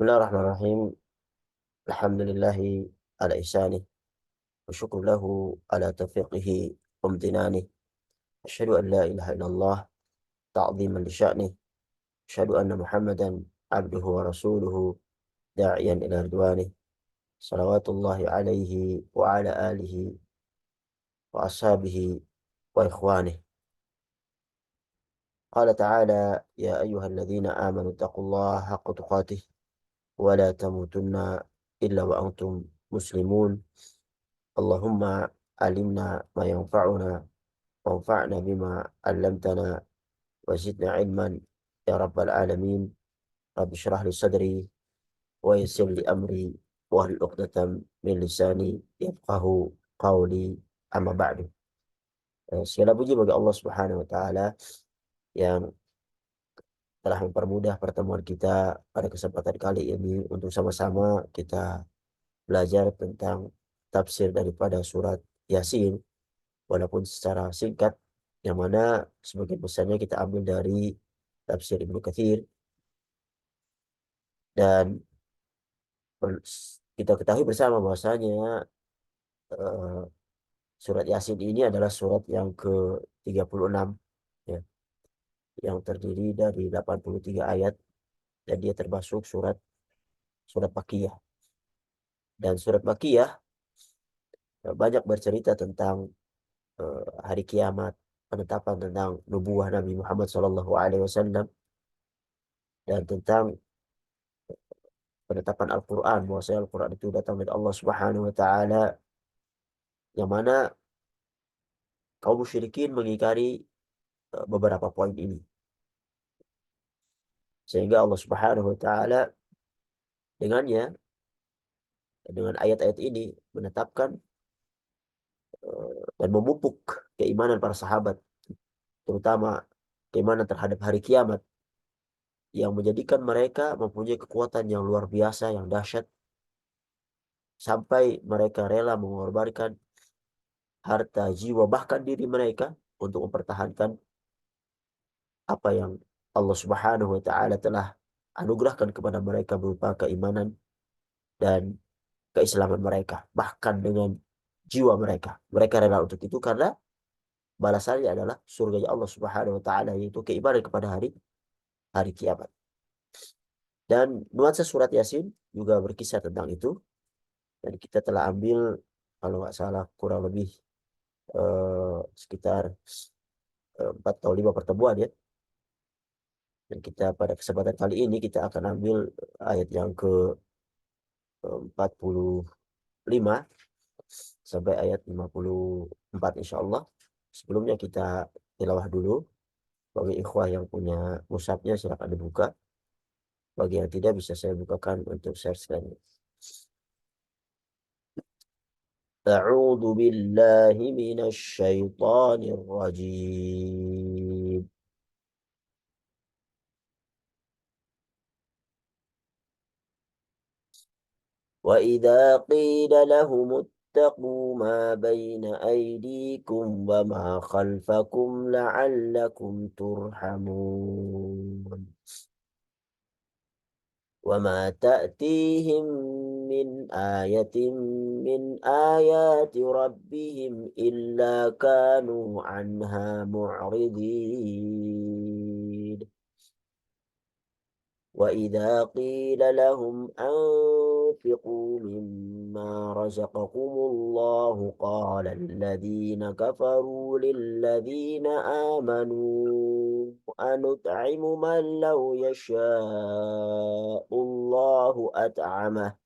Bismillahirrahmanirrahim. Alhamdulillahi ala ihsanih. Wa syukur lahu ala taufiqihi wa amtinani. Asyhadu an la ilaha illallah ta'ziman li sya'nih. Asyhadu anna Muhammadan abduhu wa rasuluhu da'iyan ila ridwanih. Salawatullahi alaihi wa ala alihi wa ashabihi wa ikhwanih. Qala ta'ala ya ayyuhalladzina amanu taqullaha haqqa tuqatih wa la tamutunna illa wa antum muslimun. Allahumma alimna ma yanfa'una wanfa'na bima 'allamtana wa zidna ilman ya rabbal alamin. Rabbi shrah li sadri wa yassir li amri wa hlul 'uqdatam min lisani yafqahu qawli, amma ba'du. Segala puji bagi Allah Subhanahu wa taala yang telah mempermudah pertemuan kita pada kesempatan kali ini untuk sama-sama kita belajar tentang tafsir daripada surat Yasin, walaupun secara singkat, yang mana sebagian besarnya kita ambil dari tafsir Ibnu Katsir. Dan kita ketahui bersama bahwasanya eh, surat Yasin ini adalah surat yang ke-36, ya, yang terdiri dari 83 ayat, dan dia termasuk surat surat Makkiyah. Dan surat Makkiyah banyak bercerita tentang hari kiamat, penetapan tentang nubuah Nabi Muhammad SAW, dan tentang penetapan Al-Quran, bahwasanya Al-Quran itu datang dari Allah Subhanahu wa taala, yang mana kaum musyrikin mengingkari beberapa poin ini. Sehingga Allah Subhanahu wa taala dengannya, dengan ayat-ayat ini, menetapkan dan memupuk keimanan para sahabat, terutama keimanan terhadap hari kiamat, yang menjadikan mereka mempunyai kekuatan yang luar biasa, yang dahsyat, sampai mereka rela mengorbankan harta, jiwa, bahkan diri mereka untuk mempertahankan apa yang Allah Subhanahu wa taala telah anugerahkan kepada mereka berupa keimanan dan keislaman mereka. Bahkan dengan jiwa mereka, mereka rela untuk itu karena balasannya adalah surga Allah Subhanahu wa taala, yaitu keimanan kepada hari hari kiamat. Dan nuansa surat Yasin juga berkisah tentang itu, dan kita telah ambil, kalau nggak salah, kurang lebih sekitar 4 atau 5 pertemuan, ya. Dan kita pada kesempatan kali ini kita akan ambil ayat yang ke-45 sampai ayat 54 insyaallah. Sebelumnya kita tilawah dulu. Bagi ikhwah yang punya mushafnya silakan dibuka. Bagi yang tidak, bisa saya bukakan untuk share screen. A'udzu billahi minasy syaithanir rajim. وإذا قيل لهم اتقوا ما بين أيديكم وما خلفكم لعلكم ترحمون وما تأتيهم من آية من آيات ربهم إلا كانوا عنها معرضين وإذا قيل لهم أنفقوا مما رزقكم الله قال الذين كفروا للذين آمنوا أنطعم من لو يشاء الله أطعمه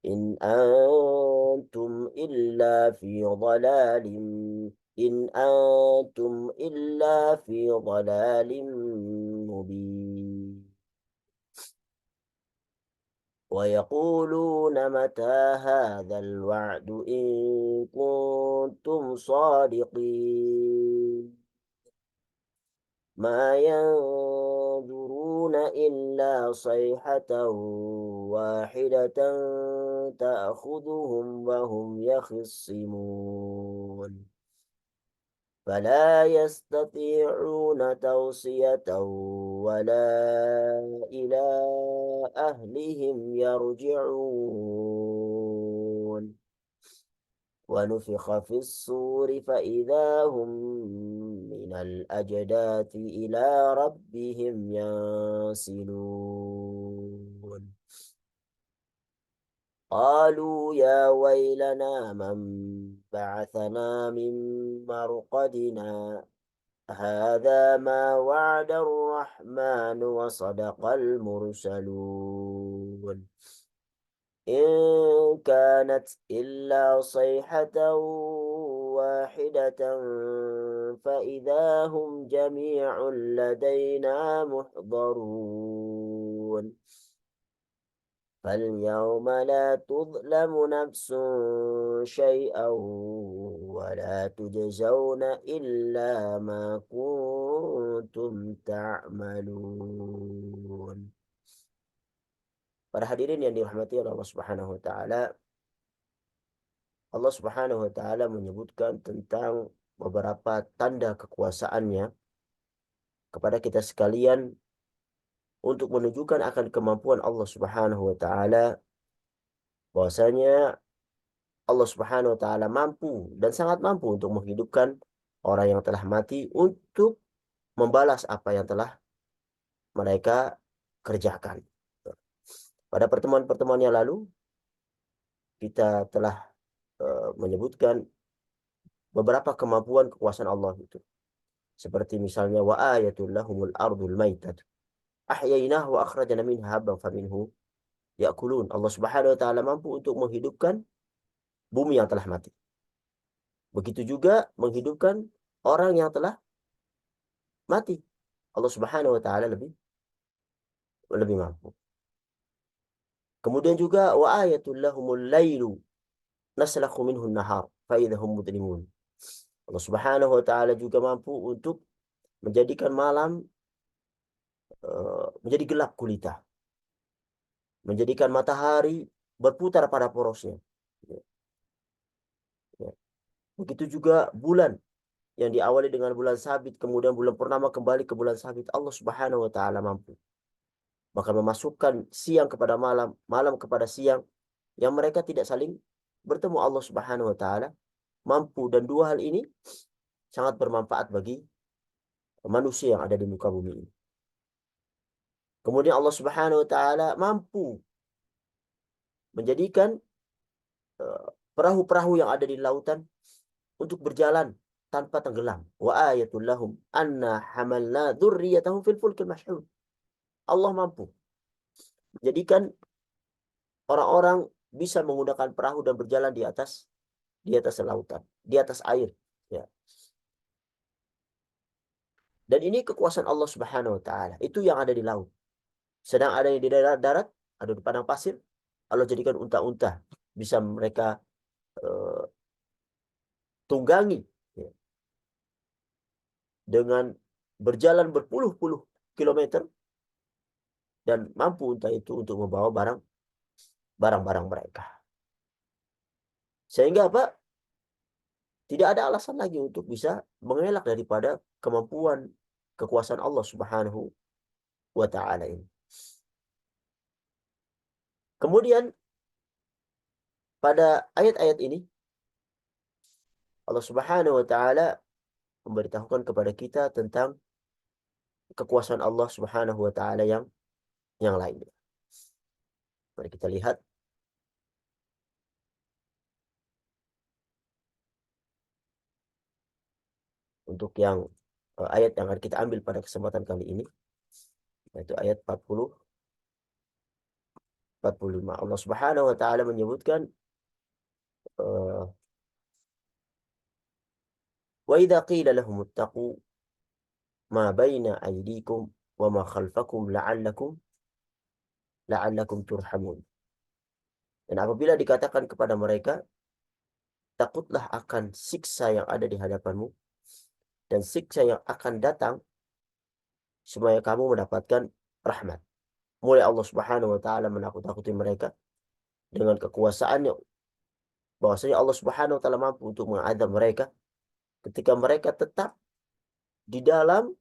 إن أنتم إلا في ضلال إن أنتم إلا في ضلال مبين ويقولون متى هذا الوعد إن كنتم صادقين ما ينظرون إلا صيحة واحدة تأخذهم وهم يخصمون فلا يستطيعون توصية ولا إلى أهلهم يرجعون ونفخ في الصور فإذا هم من الأجداث إلى ربهم ينسلون قالوا يا ويلنا من بعثنا من مرقدنا هذا ما وعد الرحمن وصدق المرسلون إن كانت إلا صيحة واحدة فإذا هم جميع لدينا محضرون فاليوم لا تظلم نفس شيئا ولا تجزون إلا ما كنتم تعملون. Para hadirin yang dirahmati oleh Allah Subhanahu wa taala, Allah Subhanahu wa taala menyebutkan tentang beberapa tanda kekuasaannya kepada kita sekalian untuk menunjukkan akan kemampuan Allah Subhanahu wa taala, bahwasanya Allah Subhanahu wa taala mampu dan sangat mampu untuk menghidupkan orang yang telah mati untuk membalas apa yang telah mereka kerjakan. Pada pertemuan-pertemuan yang lalu kita telah menyebutkan beberapa kemampuan kekuasaan Allah itu. Seperti misalnya wa ayatul lahumul ardul maitat ahyainahu wa akhrajna minha habban faminhu ya'kulun. Allah Subhanahu wa taala mampu untuk menghidupkan bumi yang telah mati. Begitu juga menghidupkan orang yang telah mati. Allah Subhanahu wa taala lebih mampu. Kemudian juga wa ayatul lahumul lailu naslakhu minhu an-nahar fa idahum mudlimun. Allah Subhanahu wa taala juga mampu untuk menjadikan malam menjadi gelap gulita. Menjadikan matahari berputar pada porosnya. Ya. Ya. Begitu juga bulan yang diawali dengan bulan sabit, kemudian bulan purnama kembali ke bulan sabit. Allah Subhanahu wa taala mampu. Maka memasukkan siang kepada malam, malam kepada siang, yang mereka tidak saling bertemu. Allah Subhanahu wa taala mampu, dan dua hal ini sangat bermanfaat bagi manusia yang ada di muka bumi ini. Kemudian Allah Subhanahu wa taala mampu menjadikan perahu-perahu yang ada di lautan untuk berjalan tanpa tenggelam. Wa ayatul lahum anna hamalna dzurriyyatahum fil fulkil mashhun. Allah mampu menjadikan orang-orang bisa menggunakan perahu dan berjalan di atas lautan, di atas air, ya. Dan ini kekuasaan Allah Subhanahu wa taala. Itu yang ada di laut. Sedang ada yang di darat, ada di padang pasir, Allah jadikan unta-unta bisa mereka tunggangi, ya, dengan berjalan berpuluh-puluh kilometer, dan mampu unta itu untuk membawa barang-barang mereka. Sehingga apa? Tidak ada alasan lagi untuk bisa mengelak daripada kemampuan kekuasaan Allah Subhanahu wa taala ini. Kemudian pada ayat-ayat ini Allah Subhanahu wa taala memberitahukan kepada kita tentang kekuasaan Allah Subhanahu wa taala yang lainnya. Mari kita lihat untuk yang ayat yang akan kita ambil pada kesempatan kali ini, yaitu ayat 45. Allah Subhanahu wa taala menyebutkan wa idza qila lahum ittaqu ma baina aydikum wa ma khalfakum la'allakum turhamun. Dan apabila dikatakan kepada mereka, takutlah akan siksa yang ada di hadapanmu dan siksa yang akan datang, supaya kamu mendapatkan rahmat. Mulai Allah Subhanahu wa taala menakut-nakuti mereka dengan kekuasaannya, bahwasanya Allah Subhanahu wa taala mampu untuk mengadab mereka ketika mereka tetap di dalam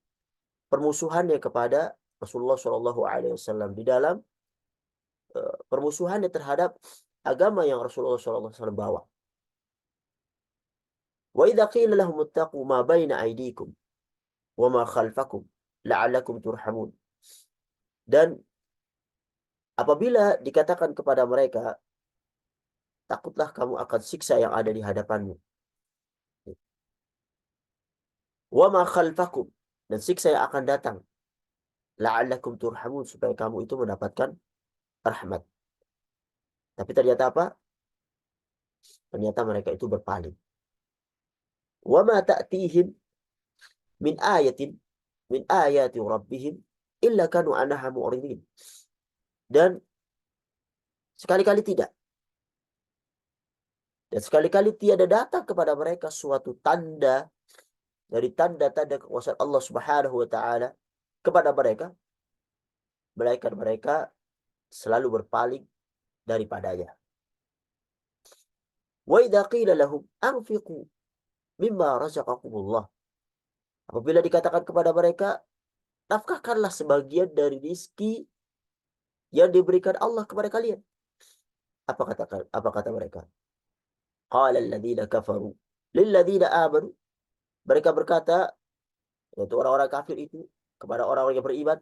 permusuhannya kepada Rasulullah Shallallahu Alaihi Wasallam di dalam permusuhannya terhadap agama yang Rasulullah Shallallahu Alaihi Wasallam bawa. Wa idza qila lahum ittaqu ma baina aydikum wa ma khalfakum la'allakum turhamun. Dan apabila dikatakan kepada mereka, takutlah kamu akan siksa yang ada di hadapanmu. Wa ma khalfakum, dan siksa yang akan datang. La'allakum turhamun, supaya kamu itu mendapatkan rahmat. Tapi ternyata apa? Ternyata mereka itu berpaling. Wa ma ta'tihim min ayatin min ayati rabbihim illa kanu anha mu'ridin. Dan sekali-kali tidak. Dan sekali-kali tiada datang kepada mereka suatu tanda dari tanda-tanda kekuasaan Allah Subhanahu wa taala kepada mereka, melainkan mereka selalu berpaling daripadanya. Wa idza qila lahum anfiqu mimma razaqakumullah. Apabila dikatakan kepada mereka, nafkahkanlah sebagian dari rezeki yang diberikan Allah kepada kalian. Apa kata mereka? Qala alladziina kafaru lil ladziina aamanu. Mereka berkata, yaitu orang-orang kafir itu kepada orang-orang yang beriman,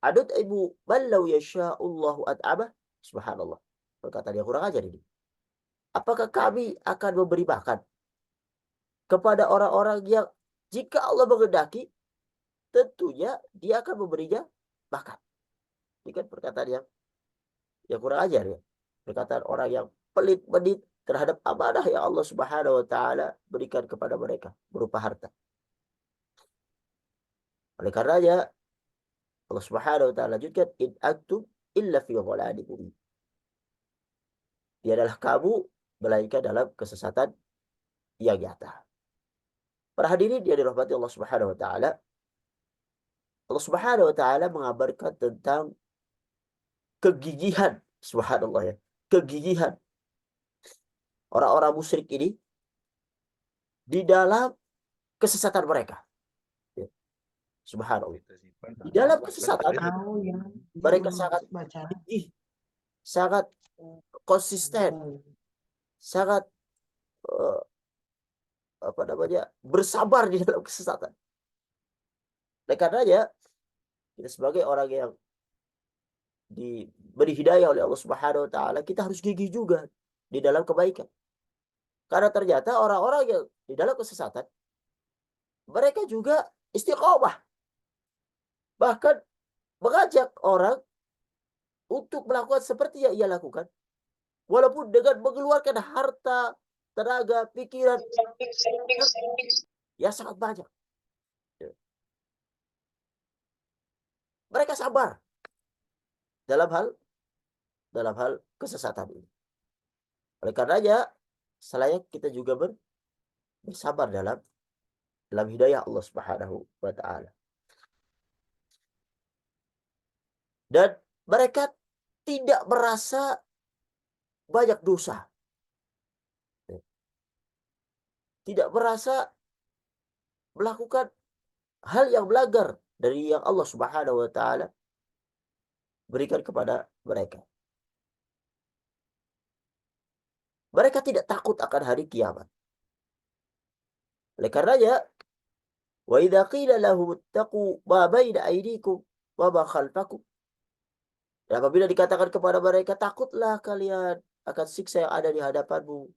adut'imu man law yasha'ullahu at'amah. Subhanallah. Perkataan yang kurang ajar ini. Apakah kami akan memberi makan kepada orang-orang yang jika Allah menghendaki, tentunya dia akan memberinya makan. Ini kan perkataan yang kurang ajar ya. Perkataan orang yang pelit-pelit terhadap amanah yang Allah Subhanahu wa taala berikan kepada mereka berupa harta. Oleh karenanya Allah Subhanahu wa taala lanjutkan, in antum illa fi dhalalin mubin. Tiadalah kamu melainkan dalam kesesatan yang nyata. Para hadirin yang dirahmati Allah Subhanahu wa taala, Allah Subhanahu wa taala mengabarkan tentang kegigihan, subhanallah ya, kegigihan orang-orang musyrik ini di dalam kesesatan mereka. Ya, subhanallah. Di dalam kesesatan mereka sangat gigih, sangat konsisten, sangat bersabar di dalam kesesatan. Oleh karenanya kita sebagai orang yang diberi hidayah oleh Allah Subhanahu wa taala, kita harus gigih juga di dalam kebaikan. Karena ternyata orang-orang yang di dalam kesesatan mereka juga istiqomah. Bahkan mengajak orang untuk melakukan seperti yang ia lakukan. Walaupun dengan mengeluarkan harta, tenaga, pikiran yang sangat banyak. Mereka sabar dalam hal kesesatan ini. Oleh karenanya, selain kita juga bersabar dalam hidayah Allah Subhanahu wa taala. Dan mereka tidak merasa banyak dosa. Tidak merasa melakukan hal yang melanggar dari yang Allah Subhanahu wa taala berikan kepada mereka. Mereka tidak takut akan hari kiamat. Oleh karenanya, wa idza qila lahum ittaqu ma baina aydikum wa ma khalfakum. Dan apabila dikatakan kepada mereka, takutlah kalian akan siksa yang ada di hadapanmu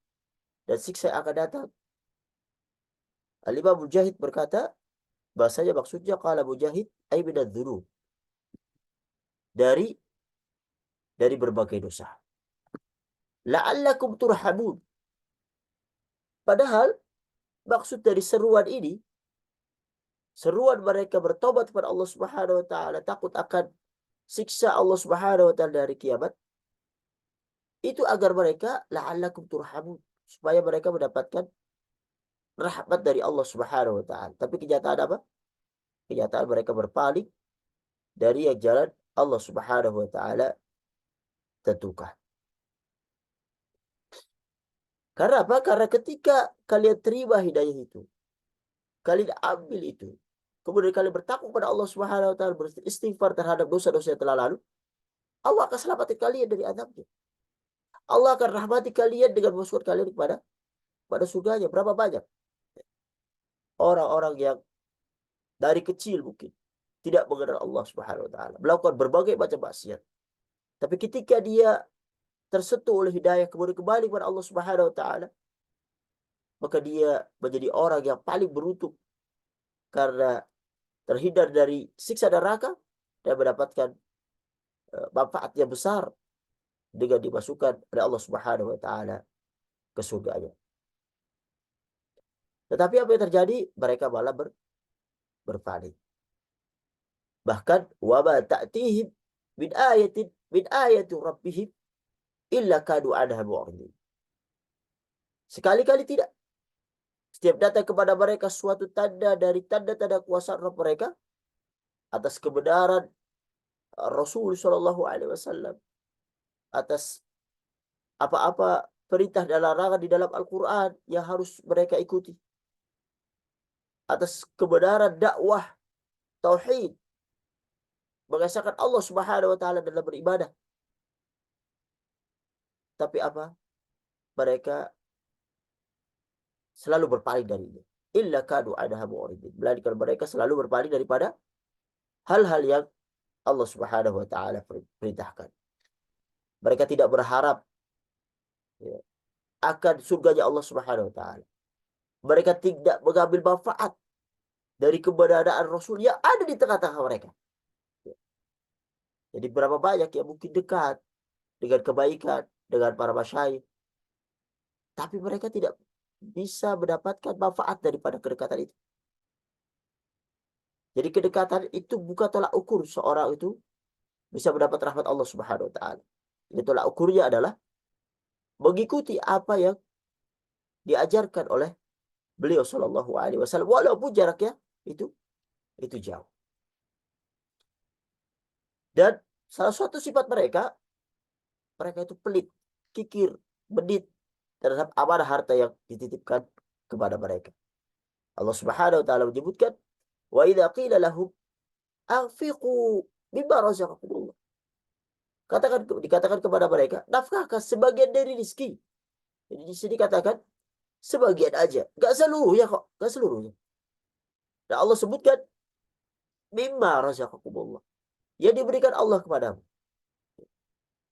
dan siksa yang akan datang. Al-Imam Mujahid berkata, bahasanya maksudnya qala Mujahid ay minadz-dzunub. Dari berbagai dosa. La'allakum turhamun. Padahal maksud dari seruan ini, seruan mereka bertobat kepada Allah Subhanahu wa taala, takut akan siksa Allah Subhanahu wa taala dari kiamat, itu agar mereka la'allakum turhamun, supaya mereka mendapatkan rahmat dari Allah Subhanahu wa taala. Tapi kenyataan apa? Kenyataan mereka berpaling dari yang jalan Allah Subhanahu wa taala tentukan. Karena apa? Karena ketika kalian terima hidayah itu, kalian ambil itu, kemudian kalian bertakwa kepada Allah Subhanahu wa taala, beristighfar terhadap dosa-dosa yang telah lalu, Allah akan selamatkan kalian dari azabnya. Allah akan rahmati kalian dengan memasukkan kalian pada surganya. Berapa banyak orang-orang yang dari kecil mungkin tidak mengenal Allah Subhanahu wa taala, melakukan berbagai macam maksiat. Tapi ketika dia tersentuh oleh hidayah kemudian kembali kepada Allah Subhanahu wa taala, maka dia menjadi orang yang paling beruntung karena terhindar dari siksa neraka dan mendapatkan manfaat yang besar dengan dimasukkan oleh Allah Subhanahu wa taala ke surganya. Tetapi apa yang terjadi? Mereka malah berpaling. Bahkan wa ma ta'tihim min ayati rabbihim illa kadu anha mu'ridin. Sekali-kali tidak. Setiap datang kepada mereka suatu tanda dari tanda-tanda kuasa Rabb mereka atas kebenaran Rasul sallallahu alaihi wasallam, atas apa-apa perintah dan larangan di dalam Al-Qur'an yang harus mereka ikuti, atas kebenaran dakwah tauhid, mengesahkan Allah Subhanahu wa taala dalam beribadah. Tapi apa? Mereka selalu berpaling darinya. Illa kadu anha mu'ridin. Melainkan mereka selalu berpaling daripada hal-hal yang Allah Subhanahu wa taala perintahkan. Mereka tidak berharap ya, akan surganya Allah Subhanahu wa taala. Mereka tidak mengambil manfaat dari keberadaan Rasul yang ada di tengah-tengah mereka. Jadi berapa banyak yang mungkin dekat dengan kebaikan, dengan para masyayikh, tapi mereka tidak bisa mendapatkan manfaat daripada kedekatan itu. Jadi kedekatan itu bukan tolak ukur seorang itu bisa mendapat rahmat Allah Subhanahu wa taala. Jadi tolak ukurnya adalah mengikuti apa yang diajarkan oleh beliau sallallahu alaihi wasallam walaupun jaraknya itu jauh. Dan salah satu sifat mereka itu pelit, kikir, medit terhadap amanah harta yang dititipkan kepada mereka. Allah Subhanahu wa taala menyebutkan, "Wa idza qila lahum anfiqu mimma razaqakumullah." Dikatakan kepada mereka, nafkahkan sebagian dari rezeki. Jadi di sini katakan sebagian aja, enggak seluruhnya kok, enggak seluruhnya. Dan Allah sebutkan mimma razaqakumullah, yang diberikan Allah kepadamu.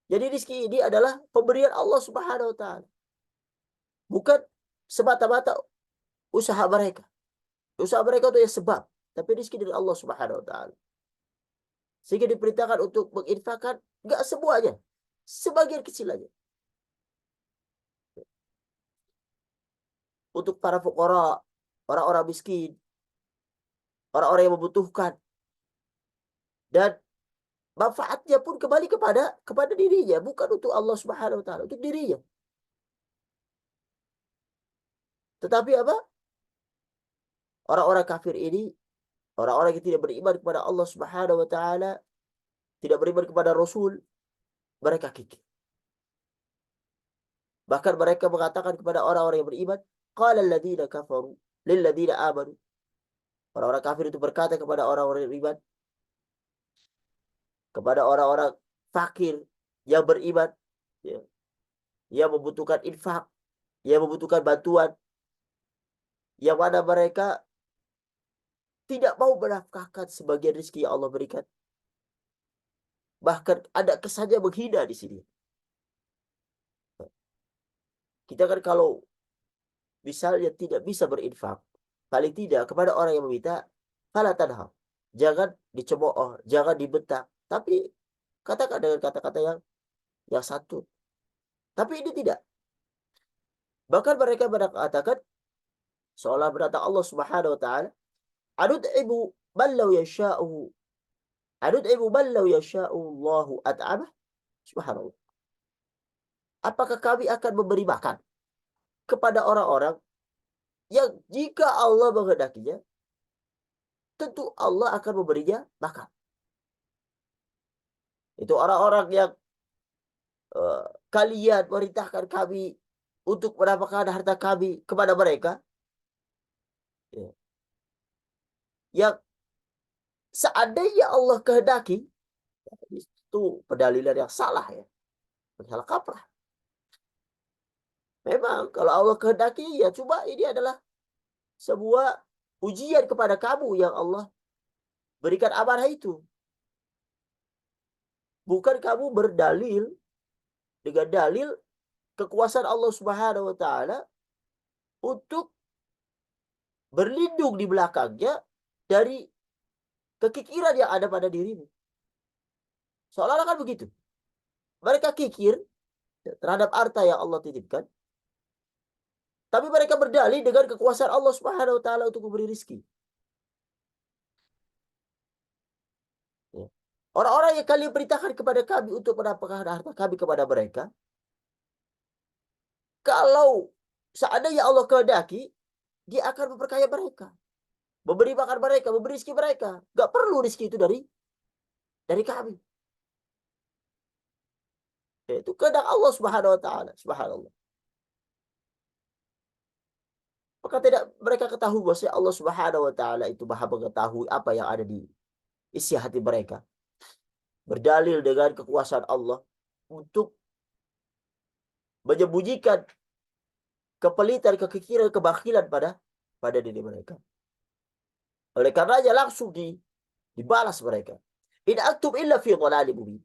Jadi rezeki ini adalah pemberian Allah Subhanahu wa taala. Bukan semata-mata usaha mereka. Usaha mereka itu ya sebab, tapi rezeki dari Allah Subhanahu wa taala. Sehingga diperintahkan untuk menginfakkan enggak semuanya, sebagian kecil aja. Untuk para fuqara, orang-orang miskin, orang-orang yang membutuhkan. Dan manfaatnya pun kembali kepada dirinya, bukan untuk Allah Subhanahu wa taala, untuk dirinya. Tetapi apa? Orang-orang kafir ini, orang-orang yang tidak beriman kepada Allah Subhanahu wa taala, tidak beriman kepada Rasul, mereka kikir. Bahkan mereka mengatakan kepada orang-orang yang beriman, qala alladziina kafaru lil ladziina aamanu. Orang-orang kafir itu berkata kepada orang-orang yang beriman, kepada orang-orang fakir yang beriman, ya, yang membutuhkan infak, yang membutuhkan bantuan, yang mana mereka tidak mau menafkahkan sebagian rezeki yang Allah berikan. Bahkan ada kesannya menghina di sini. Kita kan kalau misalnya tidak bisa berinfak, paling tidak kepada orang yang meminta, fala tanhar. Jangan dicemooh, jangan dibentak, tapi katakan dengan kata-kata yang santun. Tapi ini tidak. Bahkan mereka mengatakan seolah berkata Allah Subhanahu wa taala, "Adud'ibu man law yasha'u Adud'ibu man law yasha'u Allahu at'amah." Subhanallah. Apakah kami akan memberi makan kepada orang-orang yang jika Allah menghendakinya, tentu Allah akan memberinya makan. Itu orang-orang yang kalian merintahkan kami untuk menafkahkan harta kami kepada mereka, ya, yang Seandainya Allah kehendaki, itu pendalilan yang salah ya. Salah kaprah. Memang kalau Allah kehendaki ya coba ini adalah sebuah ujian kepada kamu yang Allah berikan amanah itu. Bukan kamu berdalil dengan dalil kekuasaan Allah Subhanahu wa taala untuk berlindung di belakangnya dari kekikiran yang ada pada dirimu. Seolah-olah kan begitu. Mereka kikir terhadap harta yang Allah titipkan, tapi mereka berdalih dengan kekuasaan Allah Subhanahu wa taala untuk memberi rizki. Ya. Orang-orang yang kalian perintahkan kepada kami untuk menampakkan harta kami kepada mereka, kalau seandainya Allah kehendaki, dia akan memperkaya mereka, memberi makan mereka, memberi rizki mereka. Gak perlu rizki itu dari kami. Itu kehendak Allah Subhanahu wa taala. Subhanallah. Maka tidak mereka ketahui bahwa Allah Subhanahu wa taala itu Maha mengetahui apa yang ada di isi hati mereka. Berdalil dengan kekuasaan Allah untuk menyembunyikan kepelitan, kekikiran, kebakilan pada diri mereka. Oleh karenanya langsung dibalas mereka. In antum illa fi dhalalin mubin.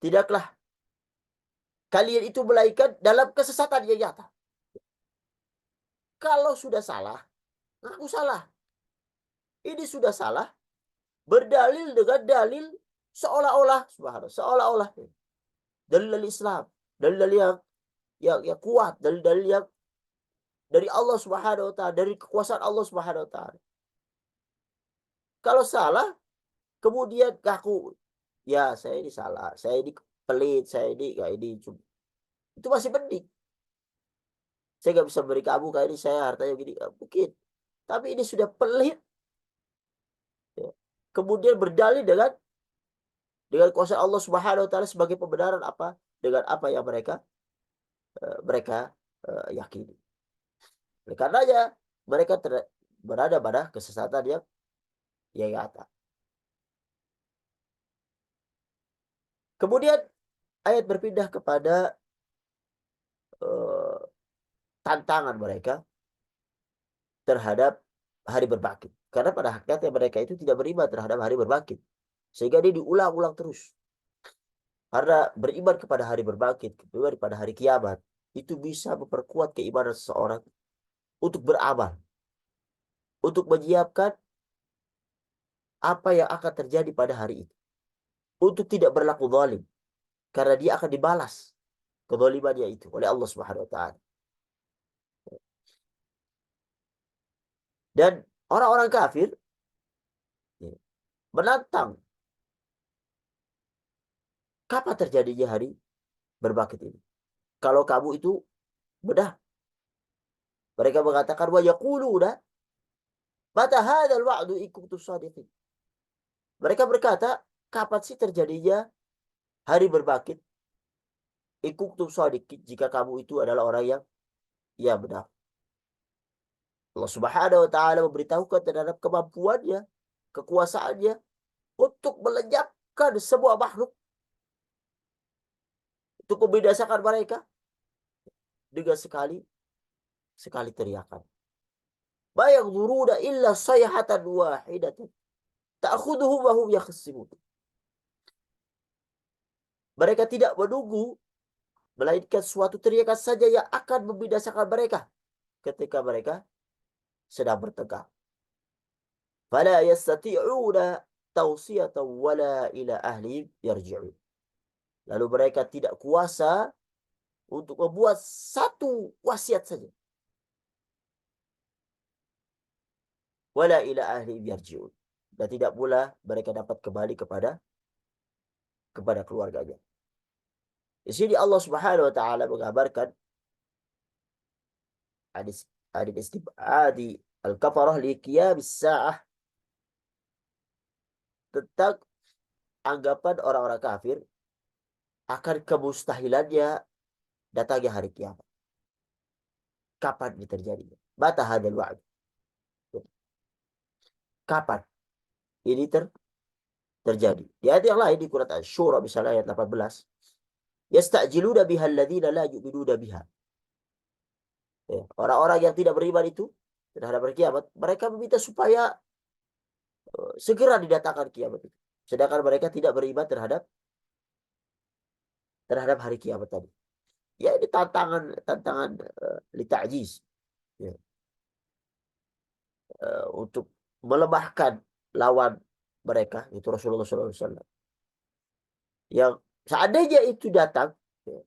Tidaklah kalian itu melainkan dalam kesesatan yang nyata. Kalau sudah salah, ngaku salah. Ini sudah salah, berdalil dengan dalil seolah-olah, subhanallah, seolah-olah dalil Islam, dalil yang kuat, dalil yang dari Allah Subhanahu wa taala, dari kekuasaan Allah Subhanahu wa taala. Kalau salah, kemudian ngaku, ya saya ini salah, saya ini pelit, saya ini kayak ini. Itu masih mending. Saya nggak bisa beri kamu kayak ini, saya hartanya gini, mungkin. Tapi ini sudah pelit. Ya. Kemudian berdalil dengan kuasa Allah Subhanahu wa taala sebagai pembenaran apa? Dengan apa yang mereka yakini. Oleh karenanya mereka berada pada kesesatan yang nyata. Kemudian ayat berpindah kepada uh, tantangan mereka terhadap hari berbangkit. Karena pada hakikatnya mereka itu tidak beriman terhadap hari berbangkit. Sehingga dia diulang-ulang terus. Karena beriman kepada hari berbangkit, beriman pada hari kiamat, itu bisa memperkuat keimanan seseorang untuk beramal. Untuk menyiapkan apa yang akan terjadi pada hari itu. Untuk tidak berlaku zalim. Karena dia akan dibalas kezalimannya itu oleh Allah Subhanahu wa taala. Dan orang-orang kafir ya, menantang kapan terjadinya hari berbangkit ini. Kalau kamu itu benar. Mereka mengatakan wa yaquluna mata hadzal wa'du in kuntum shadiqin. Mereka berkata, kapan sih terjadinya hari berbangkit? In kuntum shadiqin, jika kamu itu adalah orang yang ya benar. Allah Subhanahu wa taala memberitahukan terhadap kemampuannya, kekuasaannya untuk melenyapkan semua makhluk, untuk membinasakan mereka dengan sekali teriakan. Ma yanzuruna illa sayhatan wahidatan ta'khudhuhum wa hum yakhsimun. Mereka tidak menunggu melainkan suatu teriakan saja yang akan membinasakan mereka ketika mereka sedang bertengkar. Fala yastati'una tawsiyatan wala ila ahlihim yarji'un. Lalu mereka tidak kuasa untuk membuat satu wasiat saja. Wala ila ahlihim yarji'un. Dan tidak pula mereka dapat kembali kepada keluarganya. Di sini Allah Subhanahu wa taala mengabarkan hadis istibadi al-kafarah li qiyamis sa'ah, tentang anggapan orang-orang kafir akan kemustahilannya datangnya hari kiamat. Kapan ini terjadi? Mata hadal wa'd. Kapan? ini terjadi. Di ayat yang lain di Quran Asy-Syura misalnya ayat 18, yasta'jiluna biha alladziina la yu'minuuna biha. Ya, orang-orang yang tidak beriman itu terhadap hari kiamat, mereka meminta supaya segera didatangkan kiamat itu. Sedangkan mereka tidak beriman terhadap hari kiamat tadi. Ya ini tantangan tantangan lita'jiz, ya, untuk melemahkan lawan mereka itu Rasulullah SAW. Yang seandainya itu datang, ya,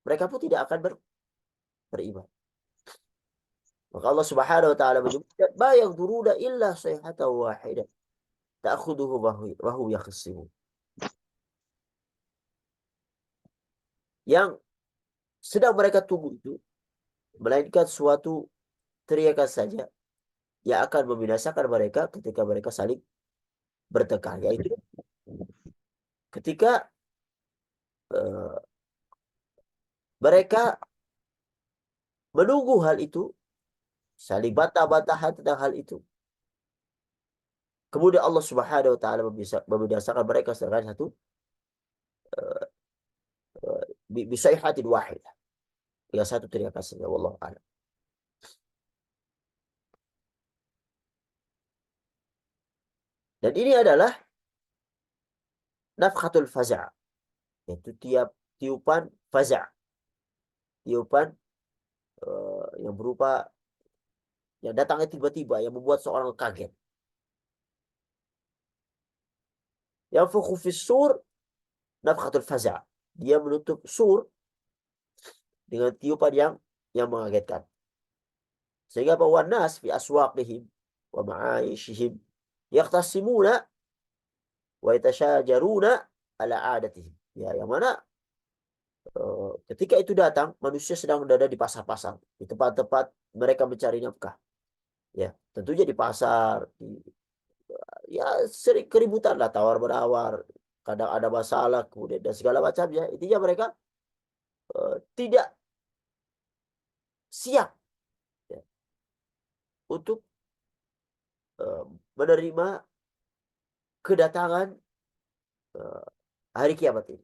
mereka pun tidak akan beriman. Maka Allah Subhanahu wa taala menyebutkan ma yanzuruna illa sayhatan wahidah ta'khudhuhu wa hum yakhsimun. Yang sedang mereka tunggu itu melainkan suatu teriakan saja yang akan membinasakan mereka ketika mereka saling bertengkar, yaitu ketika uh, mereka menunggu hal itu, saling bantah-bantahan tentang hal itu. Kemudian Allah Subhanahu wa taala membinasakan mereka dengan satu bisayhatin wahidah, dengan satu teriakan saja. Wallahu a'lam. Dan ini adalah nafkhatul faza', yaitu tiupan faza', tiupan yang berupa yang datangnya tiba-tiba, yang membuat seorang kaget. Yang fukhu fis sur nafkhatul faza', dia menutup sur dengan tiupan yang mengagetkan. Sehingga bahwa nas fi aswaqihim wa ma'aishihim yaqtasimuna wa yatashajaruna ala adatihim. Ya, yang mana ketika itu datang, manusia sedang berada di pasar-pasar, di tempat-tempat mereka mencari nafkah. Ya, tentunya di pasar, ya sering keributan lah, tawar-menawar, kadang ada masalah, kemudian dan segala macamnya. Intinya mereka tidak siap, ya, untuk menerima kedatangan hari kiamat ini.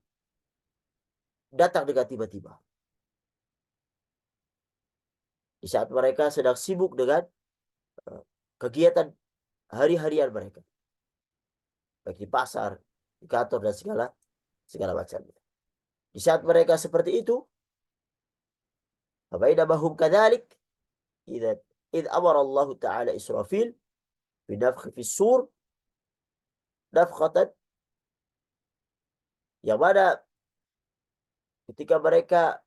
Datang dengan tiba-tiba. Di saat mereka sedang sibuk dengan kegiatan hari-harian mereka, baik di pasar, di kantor, dan segala macamnya. Di saat mereka seperti itu, fabainamahum kadzalik id amara Allah Ta'ala Israfil binafkhi fis sur nafkhatan, yang mana ketika mereka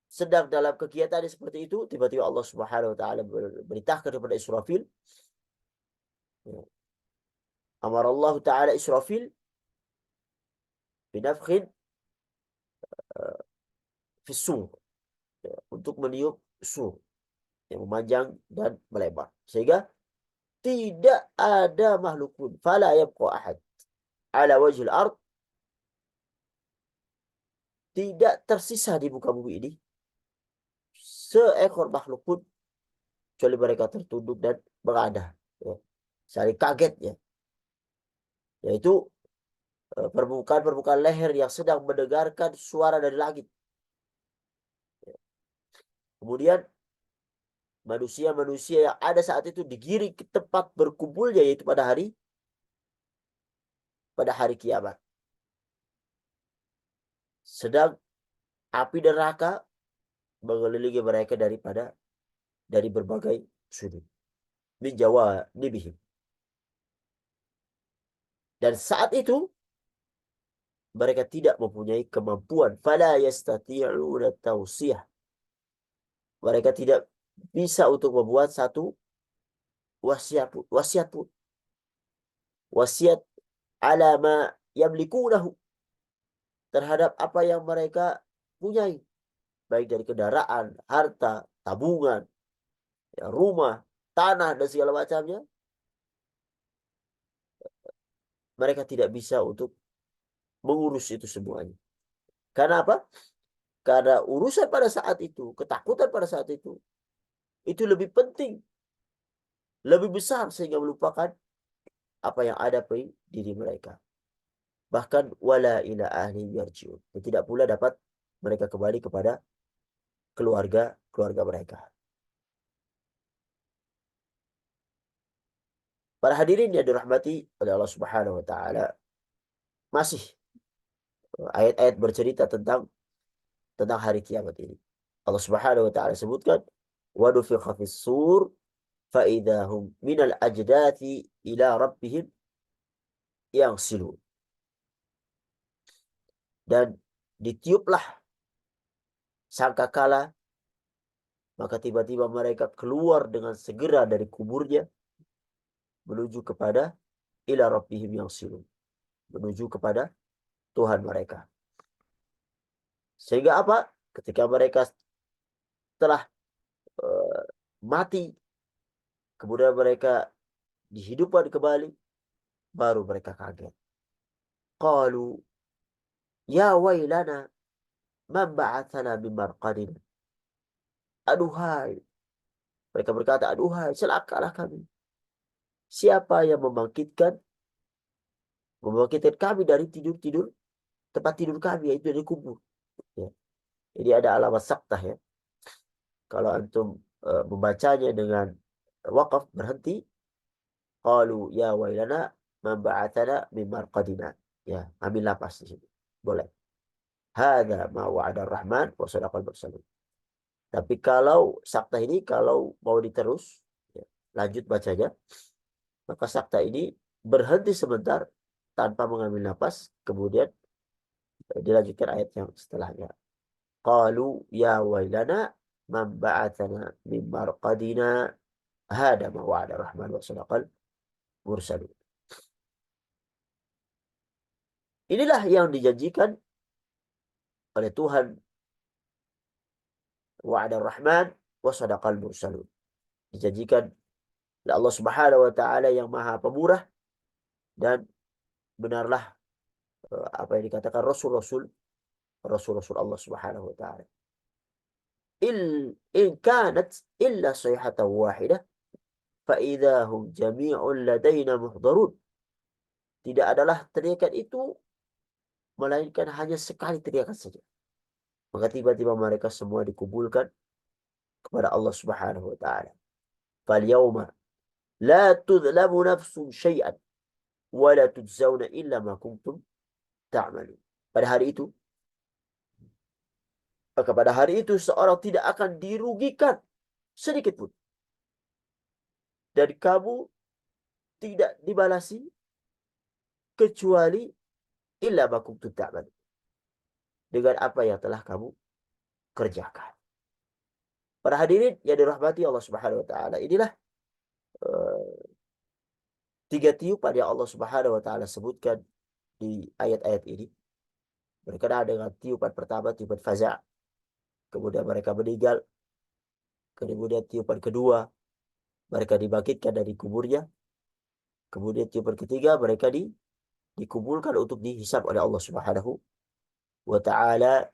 sedang dalam kegiatan seperti itu, tiba-tiba Allah Subhanahu wa taala berintahkan kepada Israfil. Amar Allah Ta'ala Israfil binafkhin fis sur, untuk meniup sur yang memanjang dan melebar, sehingga tidak ada makhluk pun, fala yabqa ahad ala wajhil ard, tidak tersisa di muka bumi ini seekor makhluk pun kecuali mereka tertunduk dan mengadah, ya, saling kaget, ya, yaitu permukaan leher yang sedang mendengarkan suara dari langit. Kemudian manusia-manusia yang ada saat itu digiring ke tempat berkumpulnya, yaitu pada hari kiamat. Sedang api neraka mengelilingi mereka dari berbagai sudut. Min jawanibihim. Dan saat itu mereka tidak mempunyai kemampuan. Fala yastati'una tausiyah. Mereka tidak bisa untuk membuat satu wasiat pun. Wasiat ala ma yamlikunahu, terhadap apa yang mereka punyai, baik dari kendaraan, harta, tabungan, ya, rumah, tanah, dan segala macamnya. Mereka tidak bisa untuk mengurus itu semuanya. Karena apa? Karena urusan pada saat itu, ketakutan pada saat itu lebih penting, lebih besar, sehingga melupakan apa yang ada pada diri mereka. Bahkan wala ila ahli yarji'un. Dan tidak pula dapat mereka kembali kepada keluarga mereka. Para hadirin yang dirahmati oleh Allah Subhanahu wa taala, masih ayat-ayat bercerita tentang hari kiamat ini. Allah Subhanahu wa taala sebutkan wa nufikha fis sur fa idahum minal ajdati ila rabbihim yansilun. Dan ditiuplah sangkakala, maka tiba-tiba mereka keluar dengan segera dari kuburnya menuju kepada ila rabbihim yansilun, menuju kepada Tuhan mereka. Sehingga apa? Ketika mereka telah mati, kemudian mereka dihidupkan kembali, baru mereka kaget. Qalu ya wailana man ba'athana min marqadina. Aduhai, mereka berkata, aduhai, celakalah kami. Siapa yang membangkitkan kami dari tidur-tidur, tempat tidur kami, yaitu dari kubur. Ya. Jadi ada alamat saktah ya. Kalau antum membacanya dengan waqaf, berhenti, qalu ya wailana man ba'athana min marqadina. Ya, ambil lapas di sini. Boleh. Hadza ma wa'ada ar-Rahman wa sadaqal mursalun. Tapi kalau saktah ini kalau mau diterus, ya, lanjut bacanya, maka sakta ini berhenti sebentar tanpa mengambil napas, kemudian dilanjutkan ayat yang setelahnya. Qalu ya wailana man ba'atsana min marqadina hada ma wa'ada rahman wa sadaqal mursalun. Inilah yang dijanjikan oleh Tuhan, wa'ada rahman wa sadaqal mursalun. Dijanjikan oleh Allah Subhanahu wa taala yang Maha Pemurah, dan benarlah apa yang dikatakan rasul-rasul Allah Subhanahu wa taala. In kanat illa sayhatan wahidah fa idahum jami'un ladaina muhdarun. Tidak adalah teriakan itu melainkan hanya sekali teriakan saja. Maka tiba-tiba mereka semua dikumpulkan kepada Allah Subhanahu wa taala. Fal yauma la tudlamu nafsun syai'an wa la tujzauna illa ma kuntum ta'malun. Pada hari itu seorang tidak akan dirugikan sedikit pun. Dan kamu tidak dibalasi kecuali illa ma kuntum ta'malun, dengan apa yang telah kamu kerjakan. Para hadirin yang dirahmati Allah Subhanahu wa taala, inilah tiga tiupan yang Allah Subhanahu wa taala sebutkan di ayat-ayat ini. Berkenaan dengan tiupan pertama, tiupan faza', kemudian mereka meninggal. Kemudian tiupan kedua, mereka dibangkitkan dari kuburnya. Kemudian tiupan ketiga, mereka dikumpulkan untuk dihisab oleh Allah Subhanahu wa taala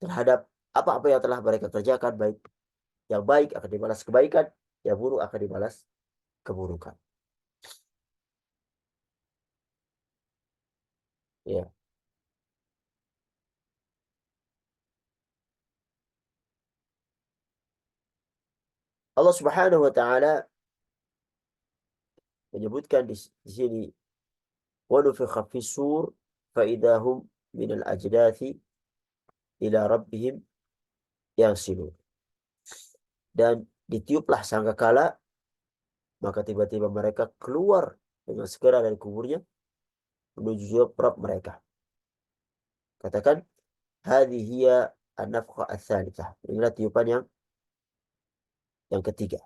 terhadap apa-apa yang telah mereka kerjakan, baik yang baik akan dibalas kebaikan, yang buruk akan dibalas keburukan. Ya. Allah Subhanahu wa taala menyebutkan di sini wa nufikha fis sur fa idahum minal ajdathi ila rabbihim yansilun. Dan ditiuplah sangkakala, maka tiba-tiba mereka keluar dengan segera dari kuburnya menuju Rabb mereka. Katakan hadhihi hiya an-nafkhah ats-tsalitsah. Inilah tiupan yang ketiga,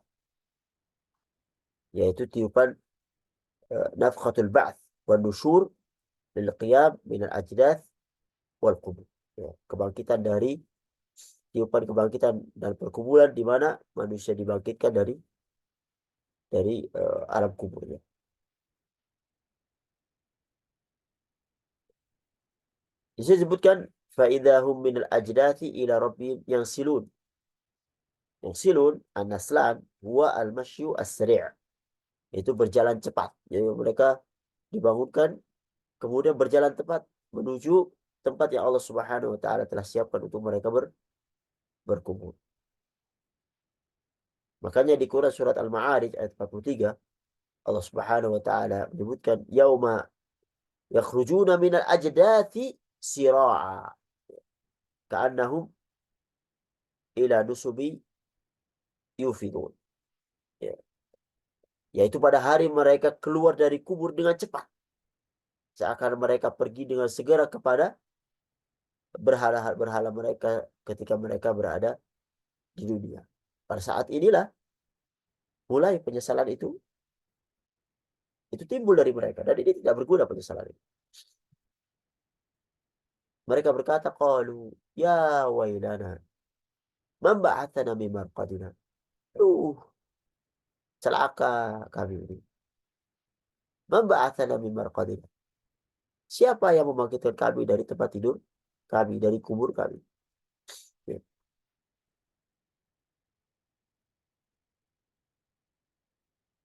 yaitu tiupan nafkhatul ba'ts wan nusyur lil qiyam min al-ajdath wal qubur. Ya, tiupan kebangkitan dan perkuburan, di mana manusia dibangkitkan dari alam kuburnya. Disebutkan faidahum minal ajdati ila rabbihim yang silun an-naslan huwa al-mashyu as-sari'. Itu berjalan cepat. Jadi mereka dibangunkan, kemudian berjalan cepat menuju tempat yang Allah Subhanahu wa taala telah siapkan untuk mereka berkumpul. Makanya di Quran surat Al-Ma'arij ayat 43 Allah Subhanahu wa taala menyebutkan yauma yakhrujuna minal ajdathi sira'a ka'annahum ila nusubi yufidun. Ya. Yaitu pada hari mereka keluar dari kubur dengan cepat. Seakan mereka pergi dengan segera kepada berhala-berhala mereka ketika mereka berada di dunia. Pada saat inilah mulai penyesalan itu timbul dari mereka dan ini tidak berguna penyesalan itu. Mereka berkata qalu ya wailana man ba'atsana min marqadina. Celaka kami ini. Man ba'atsana min marqadina. Siapa yang membangkitkan kami dari tempat tidur kami, dari kubur kami? Ya.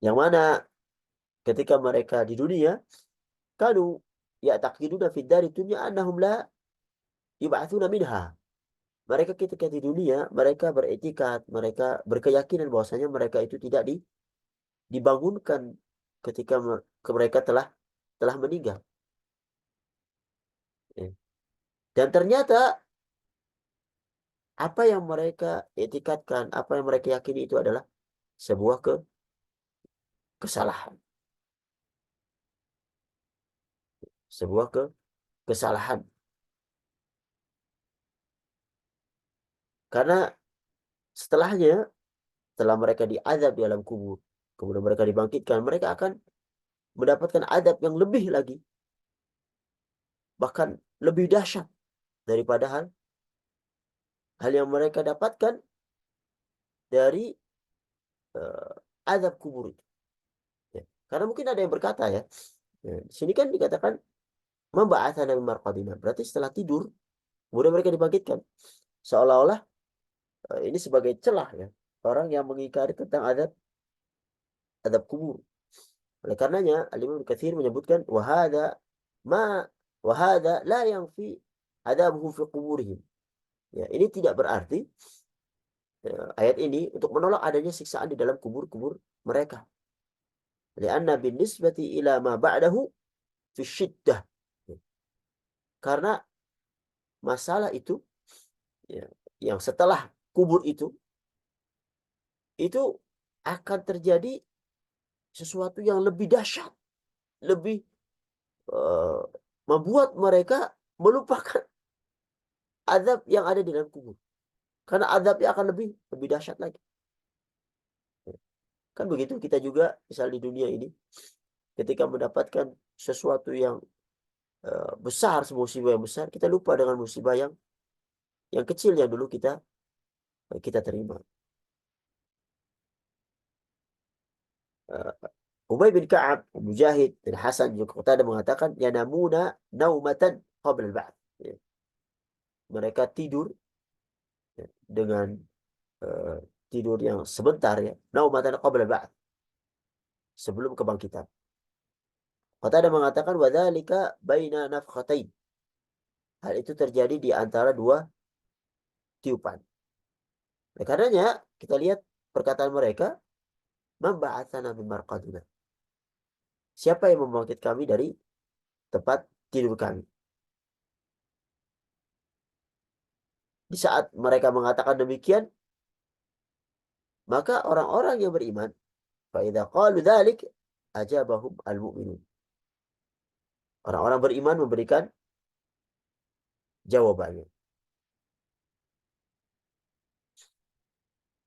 Yang mana ketika mereka di dunia kanu ya'taqiduna fid dari dunya annahum la yub'atsuna minha. Mereka ketika di dunia, mereka beretikat, mereka berkeyakinan bahwasanya mereka itu tidak dibangunkan ketika mereka telah meninggal. Ya. Dan ternyata apa yang mereka etikatkan, apa yang mereka yakini itu adalah sebuah kesalahan, sebuah kesalahan. Karena setelahnya, setelah mereka diazab di alam kubur, kemudian mereka dibangkitkan, mereka akan mendapatkan azab yang lebih lagi, bahkan lebih dahsyat daripada hal yang mereka dapatkan dari azab kubur itu. Ya. Karena mungkin ada yang berkata ya, di sini kan dikatakan memba'atsana min marqadina. Berarti setelah tidur, kemudian mereka dibangkitkan. Seolah-olah ini sebagai celah ya. Orang yang mengingkari tentang azab kubur. Oleh karenanya, Al-Imam Katsir menyebutkan ma wahada la yanfi adabuhum fi quburihim. Ya, ini tidak berarti ayat ini untuk menolak adanya siksaan di dalam kubur-kubur mereka. Lianna bin nisbati ila ma ba'dahu fi syiddah. Karena masalah itu ya, yang setelah kubur itu akan terjadi sesuatu yang lebih dahsyat, lebih uh, membuat mereka melupakan azab yang ada di dalam kubur. Karena azabnya akan lebih dahsyat lagi. Kan begitu kita juga misal di dunia ini ketika mendapatkan sesuatu yang besar, sebuah musibah yang besar, kita lupa dengan musibah yang kecil yang dulu kita terima. Ubay bin Ka'ab, Mujahid, dan Hasan juga Qatadah mengatakan yanamuna naumatan qabla al-ba'ts. Ya. Mereka tidur ya, dengan uh, tidur yang sebentar ya, naumatan qabla al-ba'ts, sebelum kebangkitan. Qatadah mengatakan wadzalika baina nafkhatain. Hal itu terjadi di antara dua tiupan. Nah, karenanya kita lihat perkataan mereka, man ba'atsana min marqadina. Siapa yang membangkit kami dari tempat tidur kami? Di saat mereka mengatakan demikian, maka orang-orang yang beriman, fa idza qalu dzalik ajabahum al-mu'minun. Orang-orang beriman memberikan jawabannya.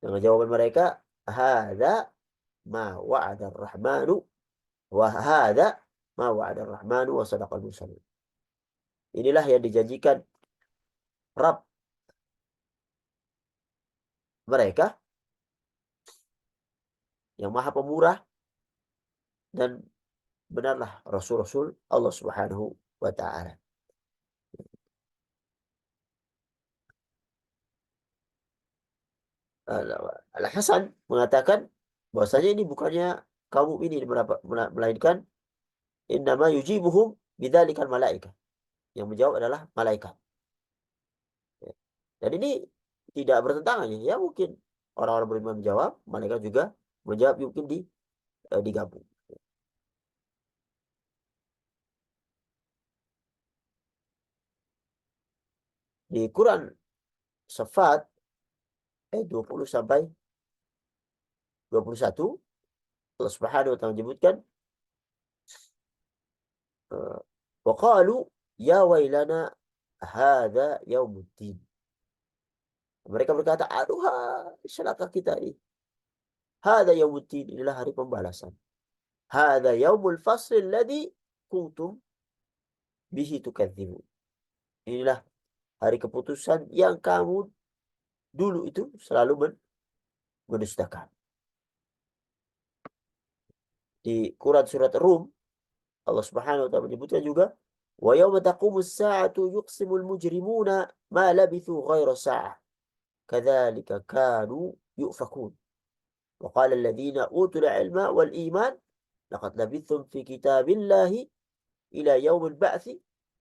Dengan jawaban mereka, hadza ma wa'ada ar-rahmanu wa hadza ma wa'ada ar-rahmanu wa sadaqal mursalun. Inilah yang dijanjikan Rabb mereka yang Maha Pemurah dan benarlah Rasul-Rasul Allah Subhanahu wa taala. Al-Hasan mengatakan bahwasanya ini bukannya kaum mukminin, melainkan innama yujibuhum bidzalikal malaikah. Yang menjawab adalah malaikat. Ya. Dan ini tidak bertentangan ya. Ya mungkin orang-orang beriman menjawab, malaikat juga menjawab, mungkin digabung. Di Quran Safat ayat 20 sampai 21, Allah Subhanahu wa taala menyebutkan wa qalu ya wailana hadza yaumuddin. Mereka berkata, aduh, celaka kita ini. Hadza yaumuddin, inilah hari pembalasan. Hadza yaumul fasl alladzi kuntum bihi tukadzibun. Inilah hari keputusan yang kamu dulu itu selalu mendustakan. Di Quran surat Rum, Allah Subhanahu wa taala menyebutkan juga, wa yauma taqumus sa'atu yuqsimul mujrimuna ma labithu ghaira sa'ah. Kadzalika kanu yufakun. Wa qala alladziina utul ilma wal iman laqad labithum fi kitabillahi ila yaumil ba'tsi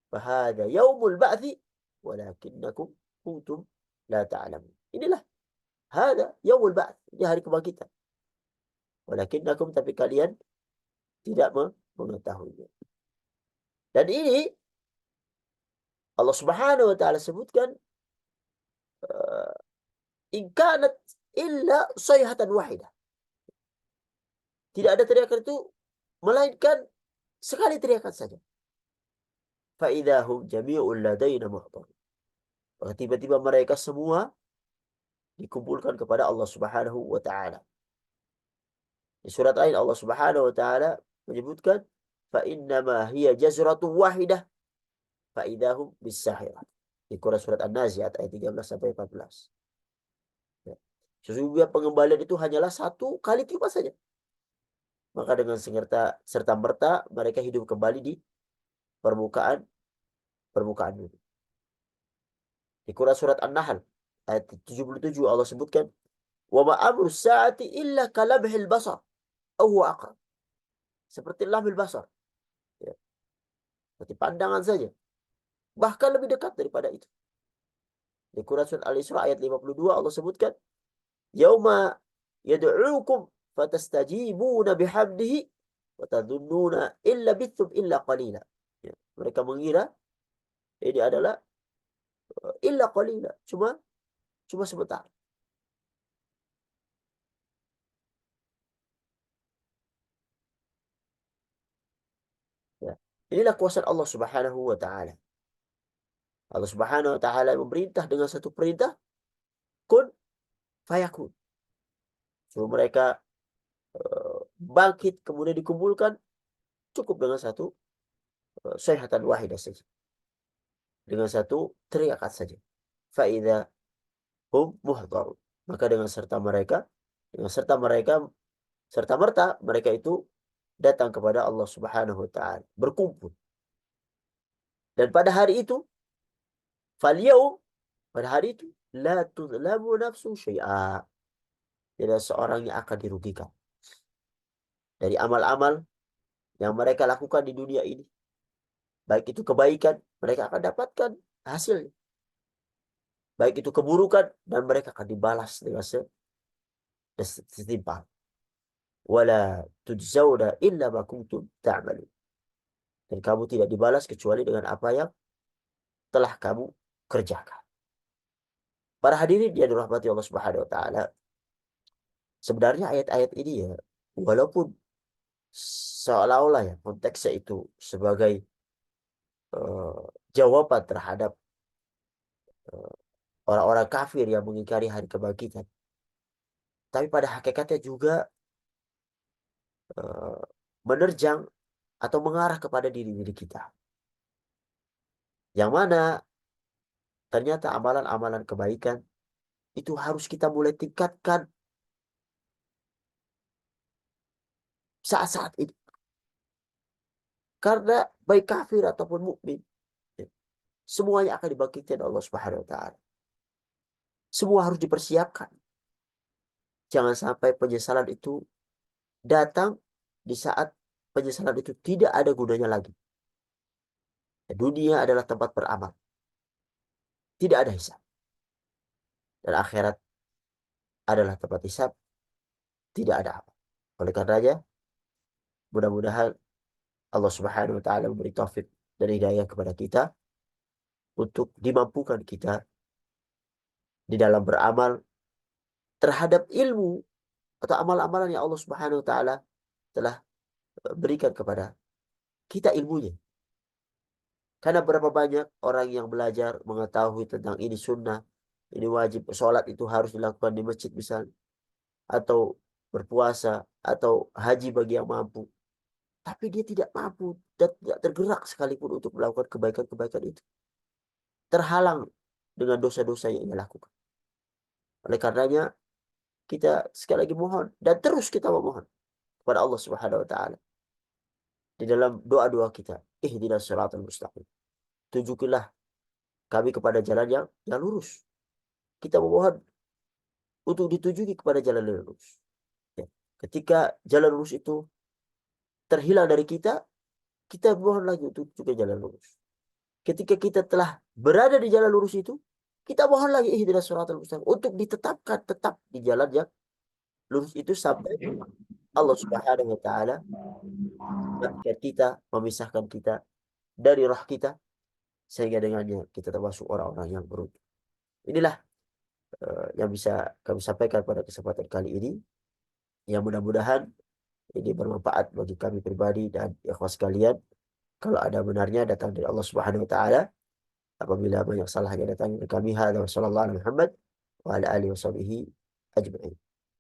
fahadha yaumul ba'tsi walakinnakum kuntum la ta'lamun. Inilah hada yaumul ba'ts, ini hari kebangkitan. Walakinnakum, tapi kalian tidak mengetahuinya. Dan ini Allah Subhanahu wa taala sebutkan in kanat illa sayhatan wahidah. Tidak ada teriakan itu melainkan sekali teriakan saja. Fa idahum jami'un ladaina muhdharun. Maka tiba-tiba mereka semua dikumpulkan kepada Allah Subhanahu wa taala. Di surat lain Allah Subhanahu wa taala menyebutkan fa innama hiya jazratun wahidah fa idahum bisahirah. Di Quran surat An-Nazi'at ayat 13 sampai 14. Ya. Sesungguhnya pengembalian itu hanyalah satu kali tiupan saja. Maka dengan serta merta mereka hidup kembali di permukaan bumi. Di Quran surat An-Nahl ayat 77 Allah sebutkan, wa ma amru sa'ati illa kalabhil basar aw huwa aqrab. Seperti lamhil basar. Ya. Seperti pandangan saja. Bahkan lebih dekat daripada itu. Di Quran surat Al-Isra ayat 52 Allah sebutkan, yauma yad'uukum fatastajibuna bihamdihi wa tadhunnuna illa bithum illa qalila. Ya. Mereka mengira ini adalah illa qalila, cuma sebentar. Ya. Inilah kuasa Allah Subhanahu wa taala. Allah Subhanahu wa taala memerintah dengan satu perintah, kun fayakun. Suruh mereka bangkit kemudian dikumpulkan, cukup dengan satu sayhatan wahidah saja. Dengan satu teriakan saja. Fa idza hum muhdharun. Maka dengan serta merta mereka itu datang kepada Allah Subhanahu wa taala, berkumpul. Dan pada hari itu, falyaum, pada hari itu, la tuzlamu nafsun syai'a. Tidak seorang yang akan dirugikan dari amal-amal yang mereka lakukan di dunia ini. Baik itu kebaikan, mereka akan dapatkan hasilnya. Baik itu keburukan, dan mereka akan dibalas dengan setimpal. Wala tujzauna illa ma kuntum ta'malun. Dan kamu tidak dibalas kecuali dengan apa yang telah kamu kerjakan. Para hadirin yang dirahmati Allah Subhanahu wa taala, sebenarnya ayat-ayat ini ya, walaupun seolah-olah ya konteksnya itu sebagai jawaban terhadap orang-orang kafir yang mengingkari hari kebangkitan, tapi pada hakikatnya juga menerjang atau mengarah kepada diri-diri kita. Yang mana ternyata amalan-amalan kebaikan itu harus kita mulai tingkatkan saat-saat ini. Karena baik kafir ataupun mukmin, semuanya akan dibangkitkan Allah Subhanahu wa taala. Semua harus dipersiapkan. Jangan sampai penyesalan itu datang di saat penyesalan itu tidak ada gunanya lagi. Dunia adalah tempat beramal, tidak ada hisab. Dan akhirat adalah tempat hisab, tidak ada apa. Oleh karenanya, mudah-mudahan Allah Subhanahu wa taala memberi taufik dan hidayah kepada kita untuk dimampukan kita di dalam beramal terhadap ilmu atau amal-amalan yang Allah Subhanahu wa taala telah berikan kepada kita ilmunya. Karena berapa banyak orang yang belajar mengetahui tentang ini sunnah, ini wajib, sholat itu harus dilakukan di masjid misalnya, atau berpuasa, atau haji bagi yang mampu. Tapi dia tidak mampu dan tidak tergerak sekalipun untuk melakukan kebaikan-kebaikan itu. Terhalang dengan dosa-dosa yang ia lakukan. Oleh karenanya, kita sekali lagi mohon dan terus kita memohon kepada Allah Subhanahu wa taala di dalam doa-doa kita, ihdinas siratal mustaqim. Tunjukilah kami kepada jalan yang lurus. Kita memohon untuk ditujuki kepada jalan yang lurus. Ya. Ketika jalan lurus itu terhilang dari kita, kita mohon lagi untuk juga jalan lurus. Ketika kita telah berada di jalan lurus itu, kita mohon lagi ihdinas siratal mustaqim untuk ditetapkan tetap di jalan yang lurus itu sampai Allah Subhanahu wa taala menyelamatkan kita, memisahkan kita dari roh kita sehingga dengannya kita termasuk orang-orang yang beruntung. Inilah yang bisa kami sampaikan pada kesempatan kali ini. Yang mudah-mudahan ini bermanfaat bagi kami pribadi dan ikhwas sekalian. Kalau ada benarnya datang dari Allah Subhanahu wa taala. Apabila banyak salahnya datang dari kami, hadza wa sallallahu alaihi Muhammad wa ala alihi wa sahbihi ajma'in.